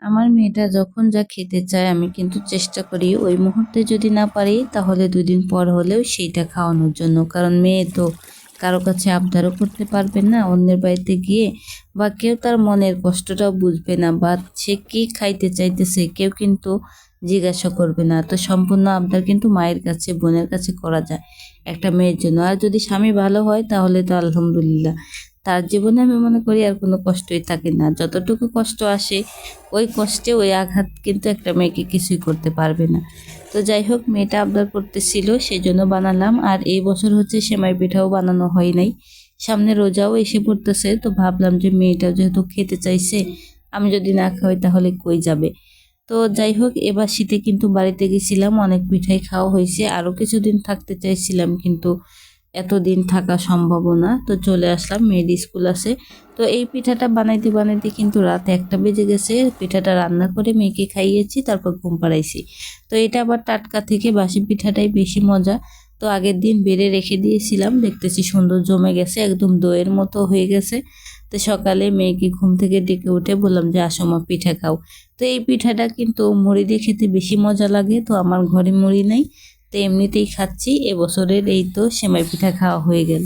আমার মেয়েটা যখন যা খেতে চায় আমি কিন্তু চেষ্টা করি ওই মুহূর্তে যদি না পারি তাহলে 2 দিন পর হলেও সেইটা খাওয়ানোর জন্য। কারণ মেয়ে তো কারো কাছে আবদারও করতে পারবে না অন্যের বাড়িতে গিয়ে, বা কেউ তার মনের কষ্টটাও বুঝবে না, বা সে কি খাইতে চাইতেছে কেউ কিন্তু জিজ্ঞাসা করবে না। তো সম্পূর্ণ আবদার কিন্তু মায়ের কাছে বোনের কাছে করা যায় একটা মেয়ের জন্য। আর যদি স্বামী ভালো হয় তাহলে তো আলহামদুলিল্লাহ, তার জীবনে আমি মনে করি আর কোনো কষ্টই থাকে না। যতটুকু কষ্ট আসে ওই কষ্টে ওই আঘাত কিন্তু একটা মেয়েকে কিছুই করতে পারবে না। তো যাই হোক, মেয়েটা আবদার করতেছিল সেই জন্য বানালাম। আর এই বছর হচ্ছে সেমাই পিঠাও বানানো হয় নাই, সামনে রোজাও এসে পড়তেছে, তো ভাবলাম যে মেয়েটাও যেহেতু খেতে চাইছে, আমি যদি না খাওয়াই তাহলে কই যাবে। তো যাই হোক, এবার শীতে কিন্তু বাড়িতে গেছিলাম, অনেক পিঠাই খাওয়া হয়েছে। আরও কিছুদিন থাকতে চাইছিলাম কিন্তু এতদিন থাকা সম্ভব না, তো চলে আসলাম, মেয়ের স্কুল আছে। তো এই পিঠাটা বানাইতে বানাইতে কিন্তু রাত 1টা বেজে গেছে। পিঠাটা রান্না করে মেয়েকে খাইয়েছি, তারপর ঘুম পাড়াইছি। তো এটা আবার টাটকা থেকে বাসি পিঠাটাই বেশি মজা। তো আগের দিন বেড়ে রেখে দিয়েছিলাম, দেখতেছি সুন্দর জমে গেছে, একদম দইয়ের মতো হয়ে গেছে। তো সকালে মেয়েকে ঘুম থেকে ডেকে উঠে বললাম যে আসো মা পিঠা খাও। তো এই পিঠাটা কিন্তু মুড়ি দিয়ে খেতে বেশি মজা লাগে, তো আমার ঘরে মুড়ি নেই, তো এমনিতেই খাচ্ছি। এবছরের এই তো সেমাই পিঠা খাওয়া হয়ে গেল।